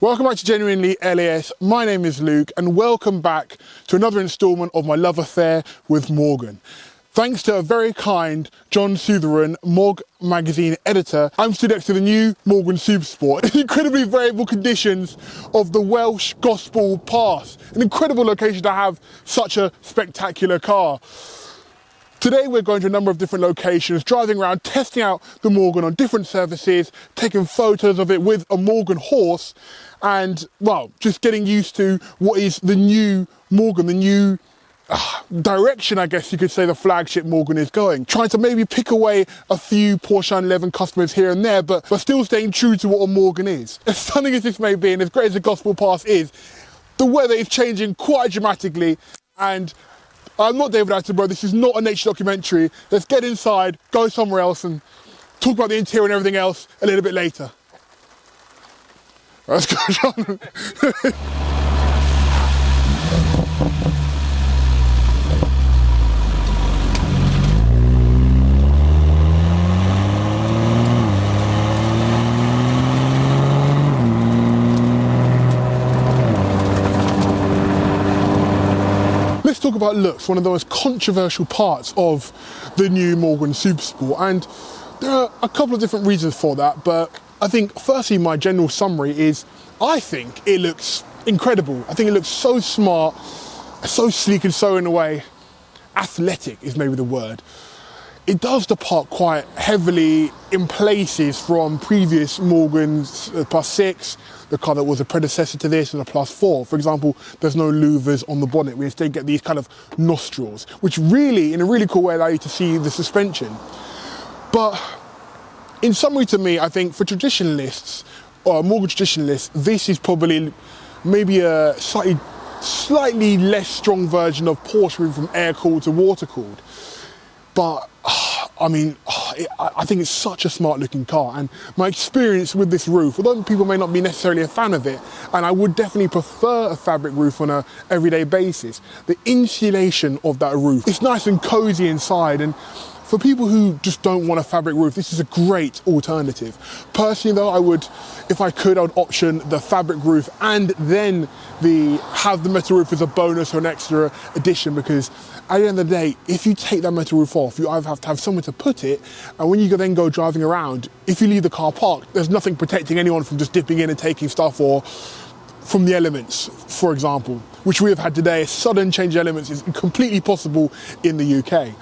Welcome back to Genuinely LAS. My name is Luke and welcome back to another instalment of my love affair with Morgan. Thanks to a very kind John Sootheran, MOG Magazine editor, I'm stood next to the new Morgan Supersport in incredibly variable conditions of the Welsh Gospel Pass. An incredible location to have such a spectacular car. Today we're going to a number of different locations, driving around, testing out the Morgan on different surfaces, taking photos of it with a Morgan horse, and, well, just getting used to what is the new Morgan, the new direction, I guess you could say, the flagship Morgan is going. Trying to maybe pick away a few Porsche 911 customers here and there, but still staying true to what a Morgan is. As stunning as this may be, and as great as the Gospel Pass is, the weather is changing quite dramatically, and I'm not David Attenborough, this is not a nature documentary. Let's get inside, go somewhere else and talk about the interior and everything else a little bit later. Let's go, John. Let's talk about looks, one of the most controversial parts of the new Morgan Supersport, and there are a couple of different reasons for that, but I think firstly my general summary is I think it looks incredible. I think it looks so smart, so sleek, and so in a way athletic is maybe the word. It does depart quite heavily in places from previous Morgans, Plus 6, the car that was a predecessor to this, and a Plus 4. For example, there's no louvers on the bonnet. We instead get these kind of nostrils, which really, in a really cool way, allow you to see the suspension. But in summary to me, I think for traditionalists, or Morgan traditionalists, this is probably maybe a slightly less strong version of Porsche moving from air-cooled to water-cooled. But I mean, I think it's such a smart looking car, and my experience with this roof, although people may not be necessarily a fan of it, and I would definitely prefer a fabric roof on an everyday basis, the insulation of that roof, it's nice and cozy inside, and for people who just don't want a fabric roof, this is a great alternative. Personally though, I would option the fabric roof and then have the metal roof as a bonus or an extra addition, because at the end of the day, if you take that metal roof off, you either have to have somewhere to put it, and when you then go driving around, if you leave the car parked, there's nothing protecting anyone from just dipping in and taking stuff, or from the elements, for example, which we have had today. A sudden change of elements is completely possible in the UK.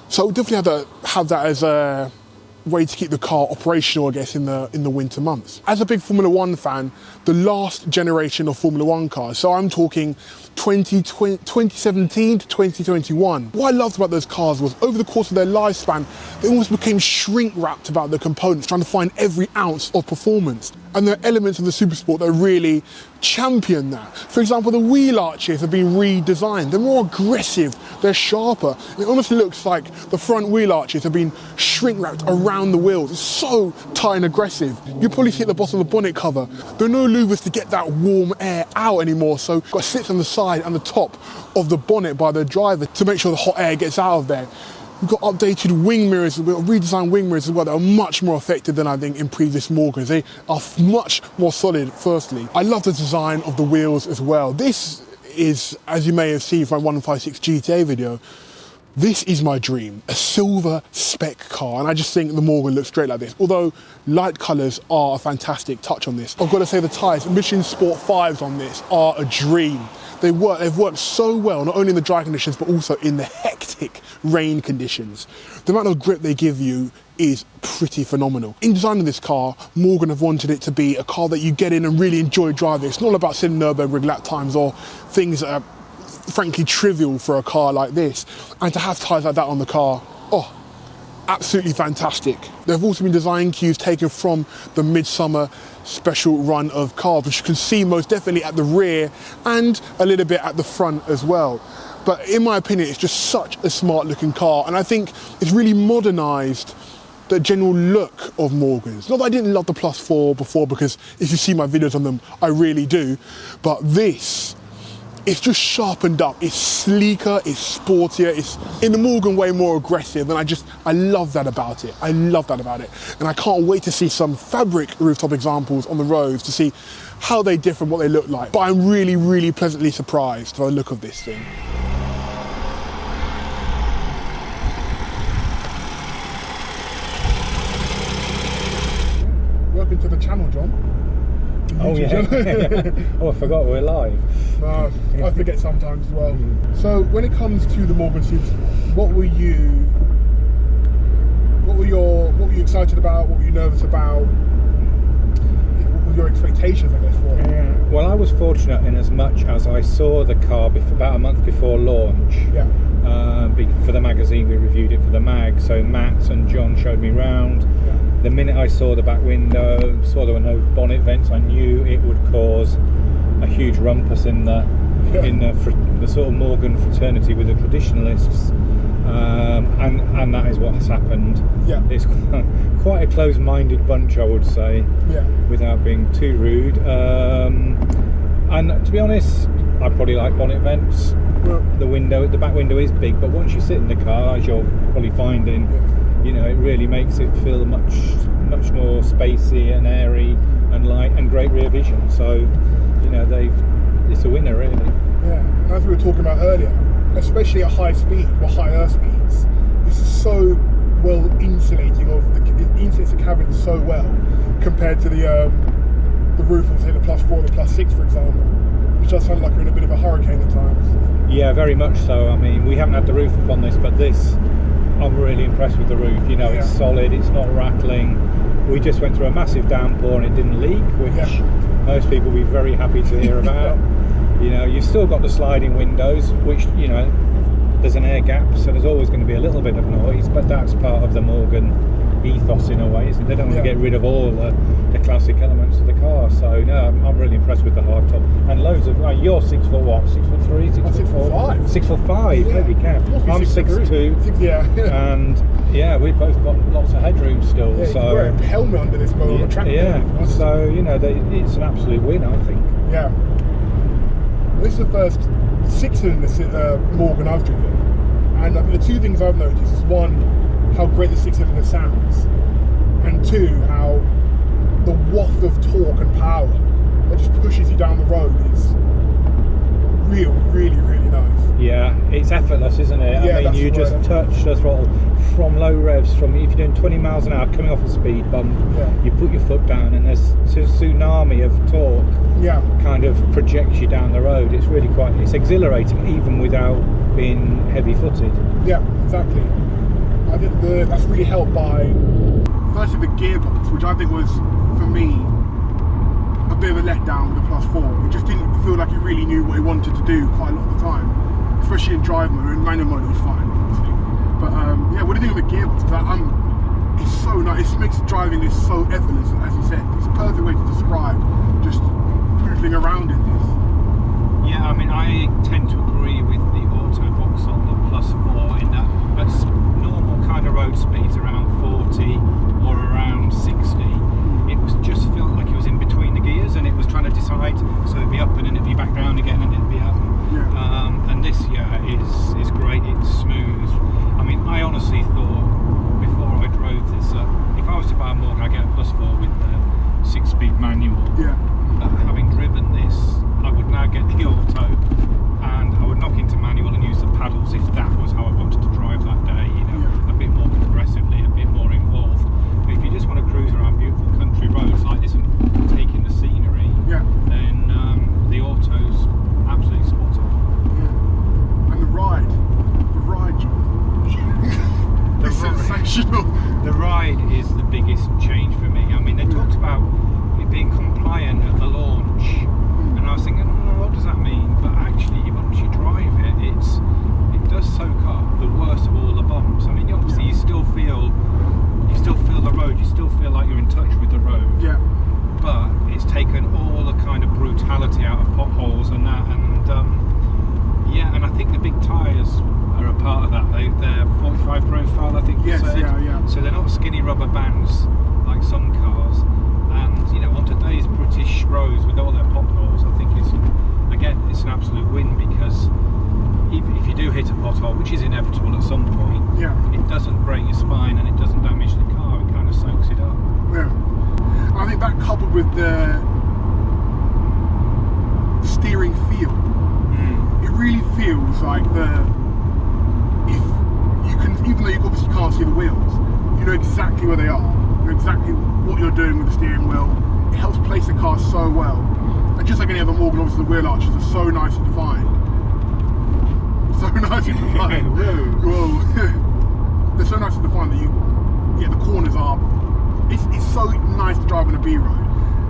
So definitely have that as a way to keep the car operational, I guess, in the winter months. As a big Formula One fan, the last generation of Formula One cars, so I'm talking 2017 to 2021. What I loved about those cars was over the course of their lifespan, they almost became shrink wrapped about the components, trying to find every ounce of performance. And there are elements of the Supersport that really champion that. For example, the wheel arches have been redesigned. They're more aggressive, they're sharper. It almost looks like the front wheel arches have been shrink wrapped around the wheels. It's so tight and aggressive. You probably see at the bottom of the bonnet cover, there are no louvers to get that warm air out anymore, so got slits on the side and the top of the bonnet by the driver to make sure the hot air gets out of there. We've got updated wing mirrors, we've got redesigned wing mirrors as well that are much more effective than I think in previous Morgans. They are much more solid, firstly. I love the design of the wheels as well. This is, as you may have seen from my 156 GTA video, this is my dream, a silver spec car, and I just think the Morgan looks great like this, although light colours are a fantastic touch on this. I've got to say the tyres, Michelin Sport 5s on this are a dream. They've worked so well, not only in the dry conditions, but also in the hectic rain conditions. The amount of grip they give you is pretty phenomenal. In designing this car, Morgan have wanted it to be a car that you get in and really enjoy driving. It's not all about setting Nürburgring lap times or things that are frankly trivial for a car like this. And to have tyres like that on the car, oh, absolutely fantastic. There have also been design cues taken from the Midsummer special run of cars, which you can see most definitely at the rear and a little bit at the front as well. But in my opinion, it's just such a smart looking car, and I think it's really modernised the general look of Morgans. Not that I didn't love the Plus 4 before, because if you see my videos on them, I really do, but this, it's just sharpened up. It's sleeker, it's sportier, it's in the Morgan way more aggressive, and I love that about it. I love that about it. And I can't wait to see some fabric rooftop examples on the roads to see how they differ and what they look like. But I'm really, really pleasantly surprised by the look of this thing. Welcome to the channel, John. Oh yeah. Oh, I forgot we're live. I forget sometimes as well. So when it comes to the Morgan Supersport, what were you excited about? What were you nervous about? What were your expectations, I guess, for it? Yeah. Well, I was fortunate in as much as I saw the car about a month before launch. Yeah. For the magazine, we reviewed it for the mag. So Matt and John showed me round. Yeah. The minute I saw the back window, saw there were no bonnet vents, I knew it would cause a huge rumpus in the sort of Morgan fraternity with the traditionalists, and that is what has happened. Yeah. It's quite a closed-minded bunch, I would say. Yeah. Without being too rude. And to be honest, I probably like bonnet vents. Yeah. The back window is big, but once you sit in the car, as you're probably finding. Yeah. You know, it really makes it feel much more spacey and airy and light and great rear vision. So, you know, it's a winner really. Yeah, and as we were talking about earlier, especially at high speed or higher speeds, this is so well insulating it insulates the cabin so well compared to the roof of say the +4, the +6, for example, which does sound like we're in a bit of a hurricane at times. Yeah, very much so. I mean, we haven't had the roof up on this, but I'm really impressed with the roof. You know, it's solid, it's not rattling. We just went through a massive downpour and it didn't leak, which most people will be very happy to hear about. You know, you've still got the sliding windows, which, you know, there's an air gap, so there's always going to be a little bit of noise, but that's part of the Morgan ethos in a way, isn't it? They don't want to get rid of all the classic elements of the car. So no, I'm really impressed with the hardtop and loads of. You're 6 foot what? 6'3", 6'4", 6'5". Maybe cap. I'm 6'2". And yeah, we've both got lots of headroom still. Yeah, so you wear a helmet under this mode on the track. Yeah. So you know, it's an absolute win, I think. Yeah. This is the first 6-cylinder Morgan I've driven, and I think the two things I've noticed is one, how great the 6-cylinder sounds, and two, how the waft of torque and power that just pushes you down the road is really nice. Yeah, it's effortless, isn't it? Yeah, I mean, you just touch the throttle from low revs, if you're doing 20 miles an hour coming off a speed bump, you put your foot down and there's a tsunami of torque kind of projects you down the road. It's really it's exhilarating even without being heavy footed. Yeah, exactly. I think that's really helped by firstly the gearbox, which I think was, for me, a bit of a letdown with the +4. It just didn't feel like it really knew what it wanted to do quite a lot of the time, especially in drive mode. In manual mode it was fine, obviously. But yeah, what do you think of the gearbox? It's so nice. It makes driving this so effortless, as you said. It's a perfect way to describe just poodling around in this. Yeah, I mean, I tend to agree with the auto box on the +4 in that at normal kind of road speeds around 40 or around 60, it was just felt like it was in between the gears and it was trying to decide, so it'd be up and then it'd be back down again and it'd be up. And this is great, it's smooth. I mean, I honestly thought before I drove this, if I was to buy a Morgan, I'd get a +4 with the 6-speed manual. But having driven this, I would now get the auto and I would knock into manual and use the paddles if that was how I wanted to drive that day, you know, a bit more progressively, a bit more involved. But if you just want to cruise around beautiful country roads like this and take in the scenery, then the auto's absolutely spot on. And the ride, it's sensational. The ride is the biggest change for me. I mean, they talked about it being compliant at the launch, and I was thinking, what does that mean? But actually, once you drive it, it does soak up the worst of all the bumps. I mean, obviously, you still feel the road. You still feel like you're in touch with the road. But it's taken all the kind of brutality out of potholes and that, and and I think the big tyres are a part of that. They're 45 profile, I think you said. So they're not skinny rubber bands like some cars. And you know, on today's British roads with all their potholes, I think it's an absolute win, because even if you do hit a pothole, which is inevitable at some point, it doesn't break your spine and it doesn't damage the car. It kind of soaks it up. I think that coupled with the things like even though you obviously can't see the wheels, you know exactly where they are, you know exactly what you're doing with the steering wheel. It helps place the car so well. And just like any other Morgan, obviously the wheel arches are so nicely defined. So nicely defined. Whoa. They're so nicely defined that the corners are, it's so nice to drive on a B road.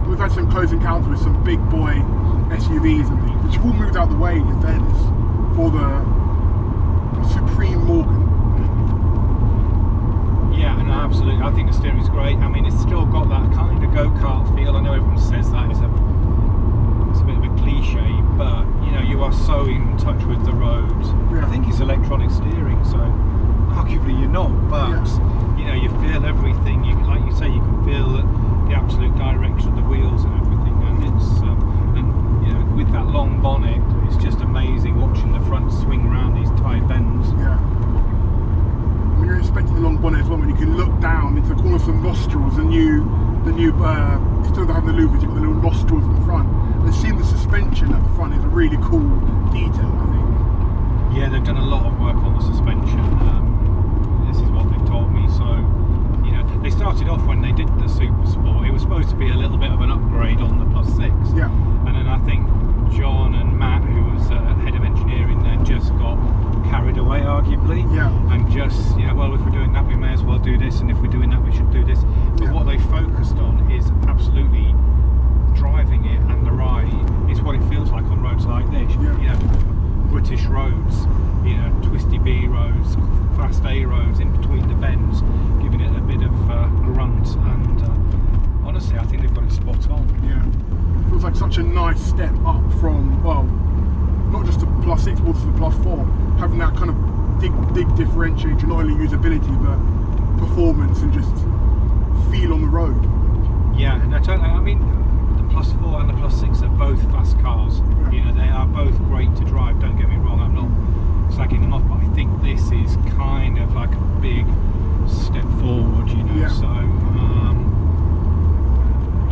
We've had some close encounters with some big boy SUVs and things, which have all moved out of the way in fairness for the Supreme Morgan. Yeah, no, absolutely. I think the steering's great. I mean, it's still got that kind of go-kart feel. I know everyone says that it's a bit of a cliche, but you know, you are so in touch with the road. Yeah. I think it's electronic steering, so arguably you're not, but you know, you feel everything. You, like you say, you can feel the absolute direction of the wheels and everything, and it's and you know, with that long bonnet, it's just amazing watching the front swing around these tight bends. Yeah. When you're inspecting the long bonnet as well, when you can look down into the corners of the nostrils, instead of having the louvers, you've got the little nostrils in the front. And seeing the suspension at the front is a really cool detail, I think. Yeah, they've done a lot of work on the suspension. This is what they've told me. So, you know, they started off when they did the Supersport. It was supposed to be a little bit of an upgrade on the +6. Yeah. And then I think John and Matt, who was head of engineering there, just got carried away, arguably. Yeah. And just, you know, well, if we're doing that, we may as well do this, and if we're doing that, we should do this. But what they focused on is absolutely driving it, and the ride is what it feels like on roads like this. Yeah. You know, British roads, you know, twisty B roads, fast A roads in between the bends, giving it a bit of grunt. And honestly, I think they've got it spot on. Yeah. It feels like such a nice step up from, well, not just the +6 but to the +4, having that kind of big differentiator, not only usability but performance and just feel on the road. Yeah, no, totally. I mean, the +4 and the +6 are both fast cars. Yeah. You know, they are both great to drive, don't get me wrong, I'm not slagging them off, but I think this is kind of like a big step forward, you know. Yeah. So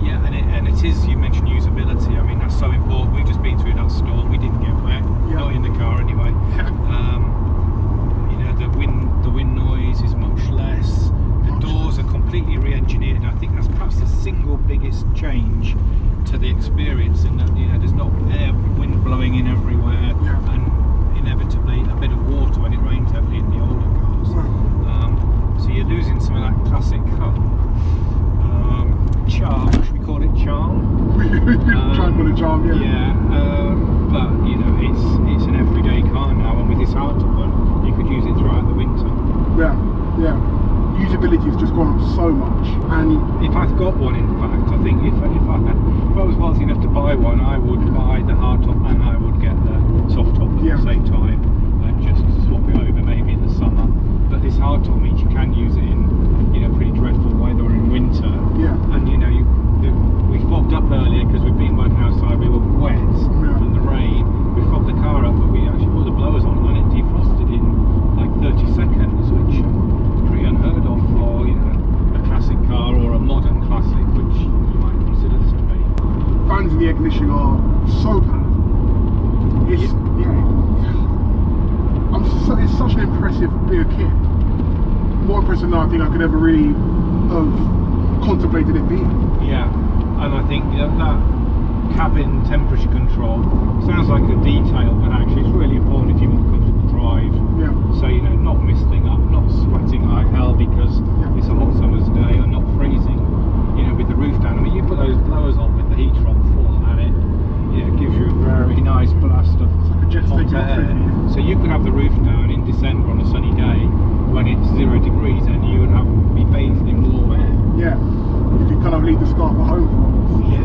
yeah, and it is, you mentioned usability. I mean, that's so important. We've just been through that storm, we didn't get wet, not in the car anyway. Yeah. You know, the wind noise is much less. The doors are completely re-engineered, and I think that's perhaps the single biggest change to the experience, in that, you know, there's not wind blowing in everywhere, and inevitably a bit of water when it rains heavily in the older cars. So you're losing some of that classic charm. Should we call it charm? We try and call it charm, yeah. Yeah, but you know, it's an everyday car now, and with this hardtop one, you could use it throughout the winter. Yeah, yeah. Usability has just gone up so much. And if I've got one, in fact, I think if I was wealthy enough to buy one, I would buy the hardtop and I would get the soft top at the same time, and just swap it over maybe in the summer. But this hardtop means you can use it in, you know, pretty dreadful weather in winter. Yeah. And you know, we fogged up earlier because we've been working outside. We were wet from the rain. We fogged the car up, but we actually put the blowers on and it defrosted in like 30 seconds, which is pretty unheard of for, you know, a classic car or a modern classic, which you might consider this to be. Fans in the ignition are so powerful. It's it's such an impressive bit of kit. More impressive than I think I could ever really have contemplated it being. Yeah, and I think that cabin temperature control sounds like a detail, but actually it's really important if you want a comfortable drive. Yeah. So, you know, not misting up, not sweating like hell because it's a hot summer's day, or not freezing. You know, with the roof down. I mean, you put those blowers on with the heater on full, and it, you know, gives you a very nice blast of hot air. So you could have the roof down in December on a sunny day when it's 0 degrees, and you would be bathed in warm air. Yeah. You can kind of leave the scarf at home for once. Yeah.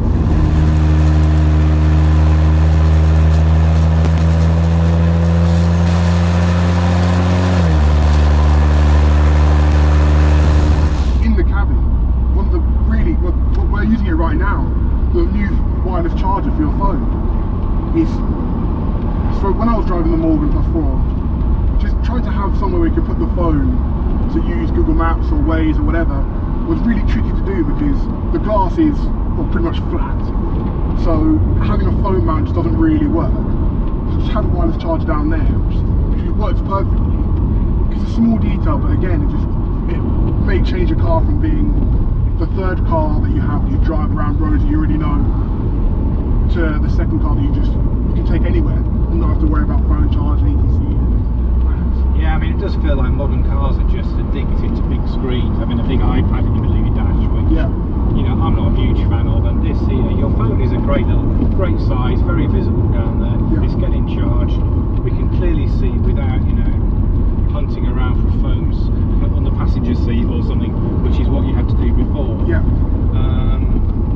We're using it right now, the new wireless charger for your phone is, so when I was driving the Morgan +4, just trying to have somewhere where you could put the phone to use Google Maps or Waze or whatever was really tricky to do because the glass is pretty much flat, so having a phone mount just doesn't really work. just have a wireless charger down there, which works perfectly. It's a small detail, but again, it may change a car from being the third car that you have, you drive around roads that you already know, to the second car that you can take anywhere and not have to worry about phone charge and etc. Yeah, I mean, it does feel like modern cars are just addicted to big screens. I mean, a big iPad in the middle of your dash, which, you know, I'm not a huge fan of. And this here, your phone is a great size, very visible down there. Yeah. It's getting charged. We can clearly see without, you know, hunting around for phones on the passenger seat or something, which is what you had to do before. Yeah.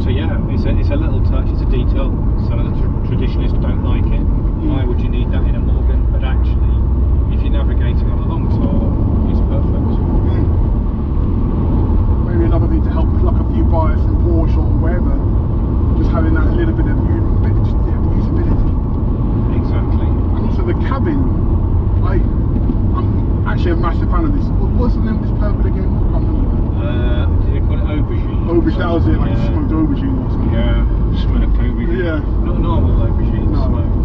So yeah, it's a little touch, it's a detail. Some of the traditionalists don't like it. Why would you need that in a Morgan? But actually, if you're navigating on a long tour, it's perfect. Maybe another thing to help pluck a few buyers from Porsche or wherever, just having that little bit of usability. Exactly. And also the cabin, I'm actually a massive fan of this. What's the name of this purple again? I can't remember. Did they call it aubergine? Aubergine, that was it, like smoked aubergine or something. Yeah, smoked aubergine. Yeah. Not normal aubergine, smoked.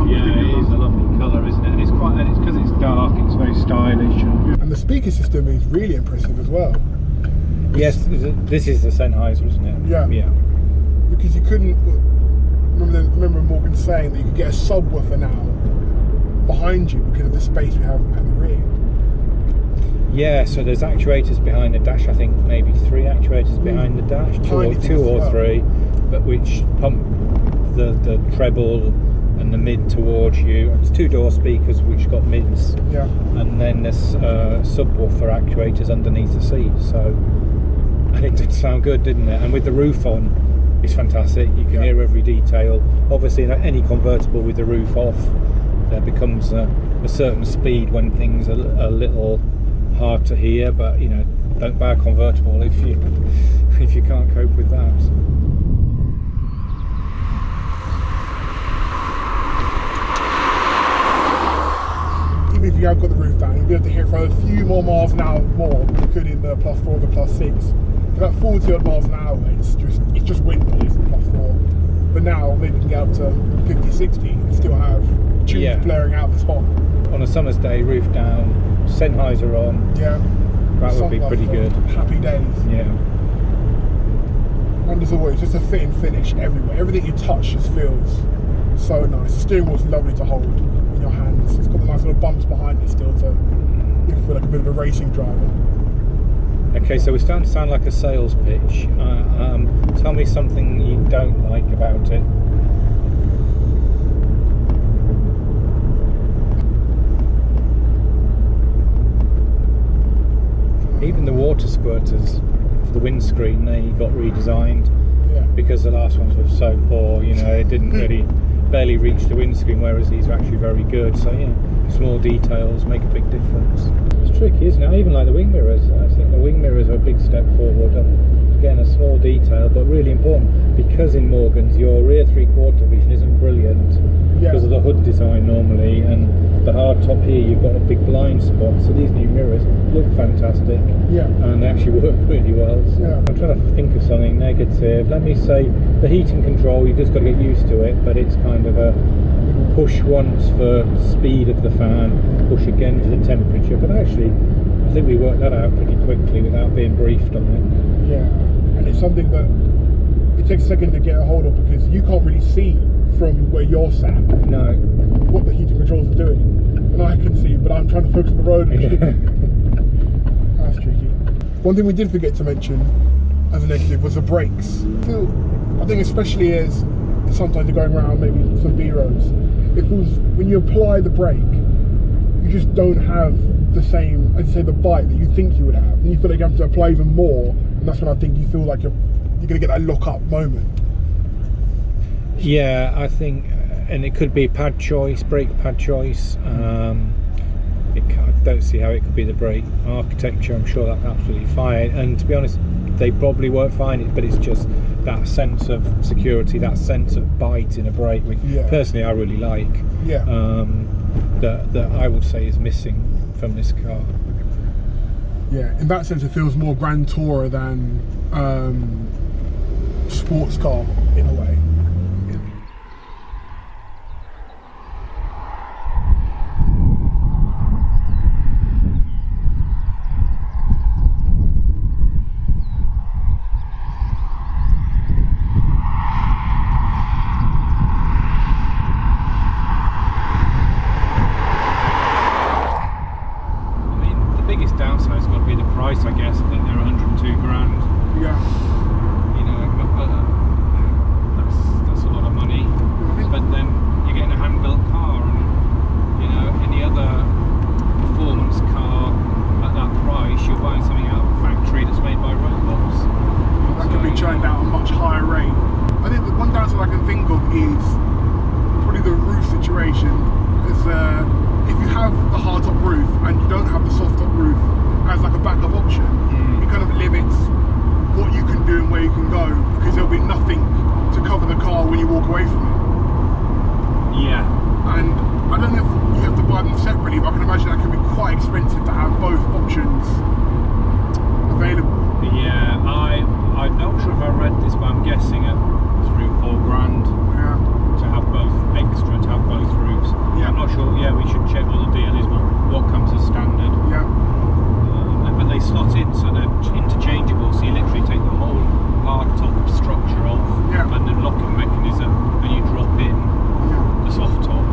Yeah, it is a lovely colour, isn't it? And it's because it's dark, it's very stylish. And the speaker system is really impressive as well. Yes, this is the Sennheiser, isn't it? Yeah. Yeah. Because you couldn't, remember Morgan saying that you could get a subwoofer now behind you because of the space we have at the rear. Yeah, so there's actuators behind the dash, I think maybe 3 actuators behind the dash, two or three, but which pump the treble and the mid towards you. It's 2 door speakers which got mids, and then there's subwoofer actuators underneath the seat. So I think it did sound good, didn't it? And with the roof on, it's fantastic. You can hear every detail. Obviously, any convertible with the roof off, there becomes a certain speed when things are a little hard to hear. But you know, don't buy a convertible if you can't cope with that. If you have got the roof down, you'll be able to hear it for a few more miles an hour more than you could in the +4 or the +6. About 40 odd miles an hour, it's just wind noise in the +4. But now maybe you can get up to 50, 60 and still have tunes blaring out the top. On a summer's day, roof down, Sennheiser on. Yeah. That would be pretty good. Happy days. Yeah. And as always, just a fit and finish everywhere. Everything you touch just feels so nice. The steering wheel's lovely to hold in your hands. It's got the nice little bumps behind it still to you can feel like a bit of a racing driver. Okay, so we're starting to sound like a sales pitch. Tell me something you don't like about it. Even the water squirters for the windscreen, they got redesigned because the last ones were so poor. You know, it didn't really barely reach the windscreen, whereas these are actually very good. So yeah, small details make a big difference. It's tricky, isn't it? I even like the wing mirrors. I think the wing mirrors are a big step forward. Again, a small detail, but really important, because in Morgans your rear 3/4 vision isn't brilliant because of the hood design normally, and the hard top here you've got a big blind spot. So these new mirrors look fantastic, and they actually work really well. So I'm trying to think of something negative. Let me say the heating control, you've just got to get used to it, but it's kind of a push once for speed of the fan, push again for the temperature. But actually, I think we worked that out pretty quickly without being briefed on it. Yeah, and it's something that it takes a second to get a hold of because you can't really see from where you're sat what the heating controls are doing. And I can see, but I'm trying to focus on the road. That's tricky. One thing we did forget to mention as a negative was the brakes. I think especially as sometimes you're going around maybe some B roads, when you apply the brake, you just don't have the same, I'd say, the bite that you think you would have, and you feel like you have to apply even more, and that's when I think you feel like you're going to get that lock-up moment. Yeah, I think, and it could be pad choice, brake pad choice. I don't see how it could be the brake architecture. I'm sure that's absolutely fine, and to be honest, they probably work fine, but it's just that sense of security, that sense of bite in a brake, which personally I really like. That I would say is missing from this car. Yeah, in that sense it feels more Grand Tourer than sports car in a way. don't know if you have to buy them separately, but I can imagine that can be quite expensive to have both options available. Yeah, I'm not sure if I read this, but I'm guessing at $3 or $4 grand to have both extra, to have both roofs. Yeah. I'm not sure. Yeah, we should check what the deal is. What comes as standard. Yeah. But they slot in, so they're interchangeable. So you literally take the whole hard top structure off, and the locking mechanism, and you drop in the soft top.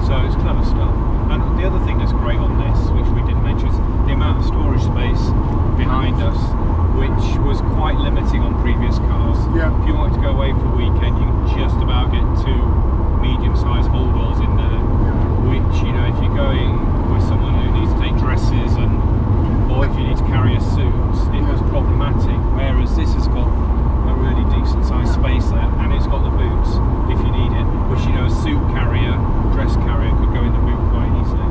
So it's clever stuff. And the other thing that's great on this, which we didn't mention, is the amount of storage space behind us, which was quite limiting on previous cars. Yeah. If you wanted to go away for a weekend, you can just about get 2 medium-sized holdalls in there, which, you know, if you're going with someone who needs to take dresses or if you need to carry a suit, it was problematic. Whereas this has got a really decent sized space there, and it's got the boots if you need it, which, you know, a suit carrier, dress carrier could go in the boot quite easily.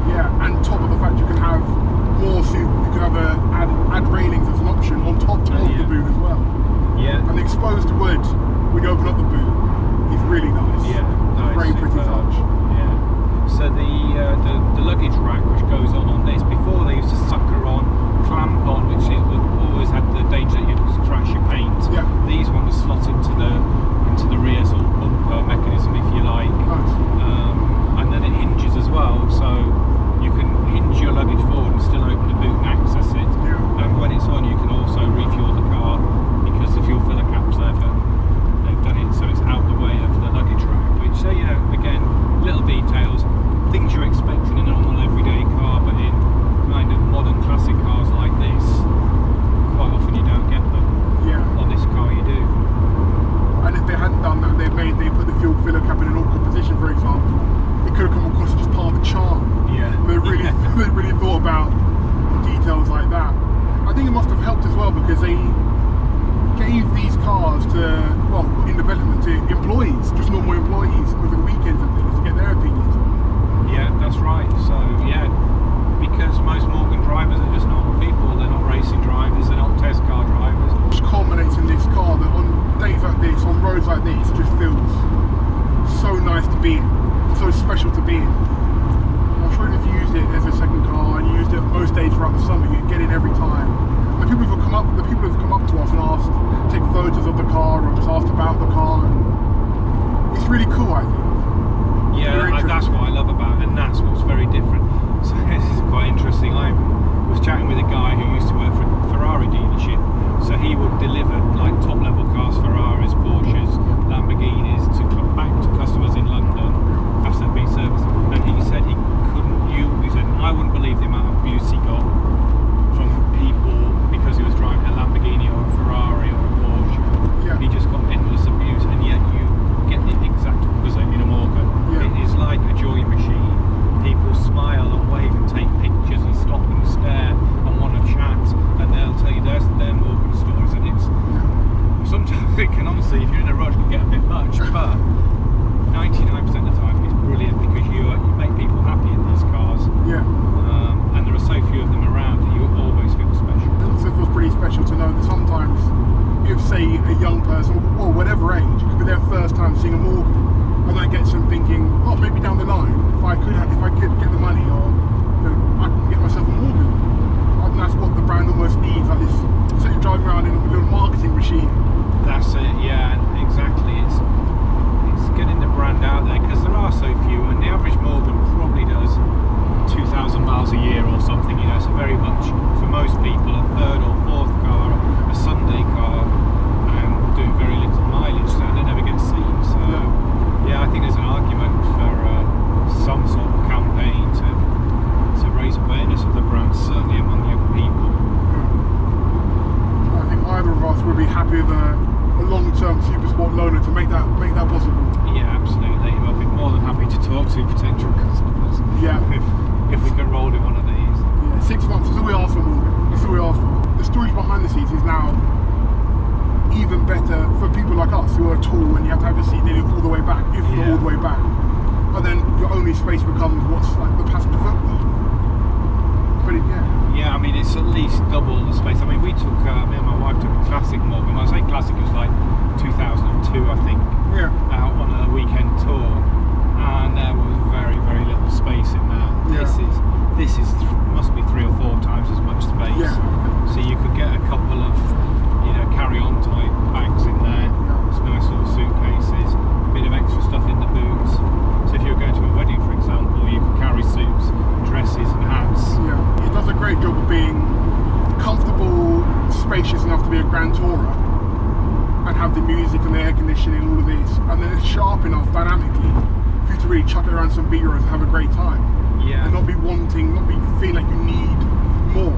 Yeah, and top of the fact you can have more suit, you can have add railings as an option on top of the boot as well. Yeah. And the exposed wood, when you open up the boot, is really nice. Yeah, nice. Very pretty touch. Yeah. So the luggage rack which goes on this, before they used to sucker on, clamp on, which always had the danger that you'd crash your paint. Yeah. These ones slot into the rear sort of bumper mechanism, if you like. Nice. And then it hinges as well, so you can hinge your luggage forward and still open the boot and access it. Yeah. And when it's on, you can also refuel the car because the fuel filler cap's there, but they've done it so it's out the way of the luggage rack, which, you know, again, little details, things you're expecting in a normal everyday car, but in kind of modern classic cars like this, quite often you don't get them. Yeah. On this car you do. And if they hadn't done that, they put the fuel filler cap in an awkward position, for example, it could have come across as just part of the charm. Yeah. They really thought about details like that. I think it must have helped as well because they gave these cars to, well, in development, to employees, just normal employees over the weekends and things, to get their opinions on it. Yeah, that's right. So yeah, because most Morgan drivers are just normal people. They're not racing drivers. They're not test car drivers. Which culminates in this car that on days like this, on roads like this, just feels so nice to be in, so special to be in. I'm sure if you used it as a second car and you used it most days throughout the summer, you'd get in every time. The people who've come up to us and asked, take photos of the car or just asked about the car, and it's really cool, I think. Yeah, that's what I love about it, and that's what's very different. So this is quite interesting. I was chatting with a guy who used to work for a Ferrari dealership, so he would deliver like top level cars, Ferraris, Porsches, Lamborghinis back to customers in London after they'd been serviced, and he said he said, I wouldn't believe the amount of abuse he got from people because he was driving a Lamborghini or a Ferrari or a Porsche. Yeah. He just got endless abuse, and yet you get the exact opposite in a Morgan. Yeah. It is like a joy machine. People smile and wave and take pictures and stop and stare and want to chat, and they'll tell you their Morgan stories, and it's sometimes it can, honestly, if you're in a rush, can get a bit much, but 99% of the time it's brilliant because you make people happy in these cars. Yeah. And there are so few of them around that you always feel special. It also feels pretty special to know that sometimes if, say, a young person, or whatever age, it could be their first time seeing a Morgan, and that gets them thinking, oh, maybe down the line, if I could get the money, or I can get myself a Morgan. And that's what the brand almost needs, like this. So you're driving around in a little marketing machine. That's it, yeah, exactly. It's getting the brand out there because there are so few, and the average Morgan probably does 2,000 miles a year or something. You know, so very much for most people a third or fourth car, a Sunday car, and doing very little mileage, so they never get seen. So yeah, I think there's an argument for some sort of campaign to raise awareness of the brand, certainly among young people. I think either of us would be happy with a long-term Supersport loaner to make that possible. Yeah, absolutely. I'll be more than happy to talk to potential customers. Yeah. If we can roll in one of these. Yeah, 6 months is all we ask for, Morgan. That's all we ask for. The storage behind the seats is now even better for people like us who are tall and you have to have your seat nearly all the way back, if not all the way back. And then your only space becomes what's like the passenger footwell. But yeah, I mean, it's at least double the space. I mean, we took, me and my wife took a classic Morgan. When I say classic, it was like 2002, I think, out on a weekend tour. And there was really chuck it around some B-rolls and have a great time. Yeah. And not be feeling like you need more.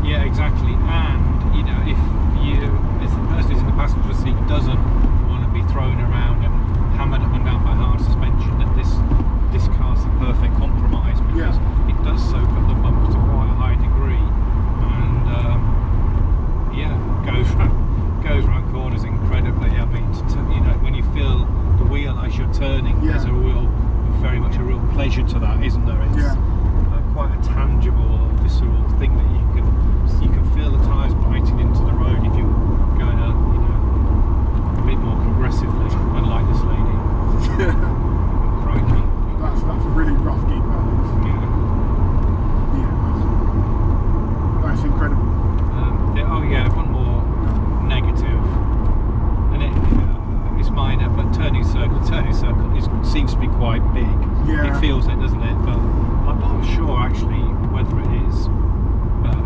Yeah, exactly. And you know, if the person who's in the passenger seat doesn't want to be thrown around and hammered up and down by hard suspension, that this car's the perfect compromise, because it does soak up the bumps to quite a high degree, and goes around corners incredibly. I mean, you know, when you feel the wheel as you're turning, there's very much a real pleasure to that, isn't there? It's quite a tangible, visceral thing that you can feel the tyres biting into the road if you're going a bit more progressively, unlike this lady. Crikey. That's a really rough geek, that is. Yeah, that's incredible. One more negative, and it's minor, but turning circle seems to be quite big. Yeah. It feels it, doesn't it? But I'm not sure actually whether it is. But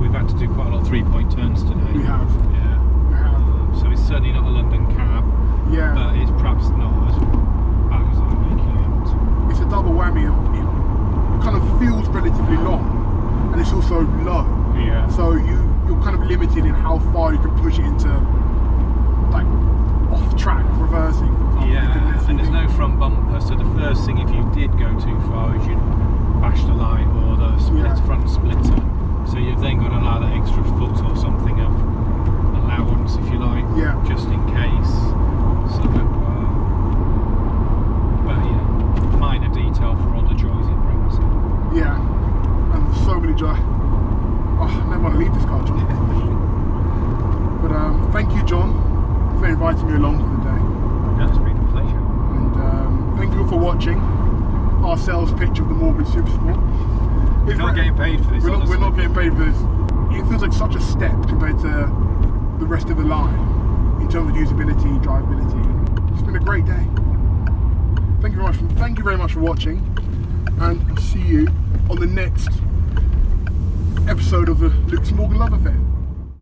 we've had to do quite a lot of 3-point turns today. We have. Yeah. We have. So it's certainly not a London cab. Yeah. But it's perhaps not as bad as I'm making it out. It's a double whammy of it kind of feels relatively long, and it's also low. Yeah. So you're kind of limited in how far you can push it into like off track reversing. Yeah, and there's no front bumper, so the first thing if you did go too far is you'd bash the light or the front splitter. So you've then got to allow that extra foot or something of allowance, if you like, just in case. So, but yeah, minor detail for all the joys it brings. Yeah, and so many joy. Oh, I never want to leave this car, John. But thank you, John, for inviting me along for the day. It's been a pleasure. And thank you for watching our sales pitch of the Morgan Supersport. We're not getting paid for this. We're not getting paid for this. It feels like such a step compared to the rest of the line in terms of usability, drivability. It's been a great day. Thank you very much for watching, and I'll see you on the next episode of the Luke's Morgan Love Affair.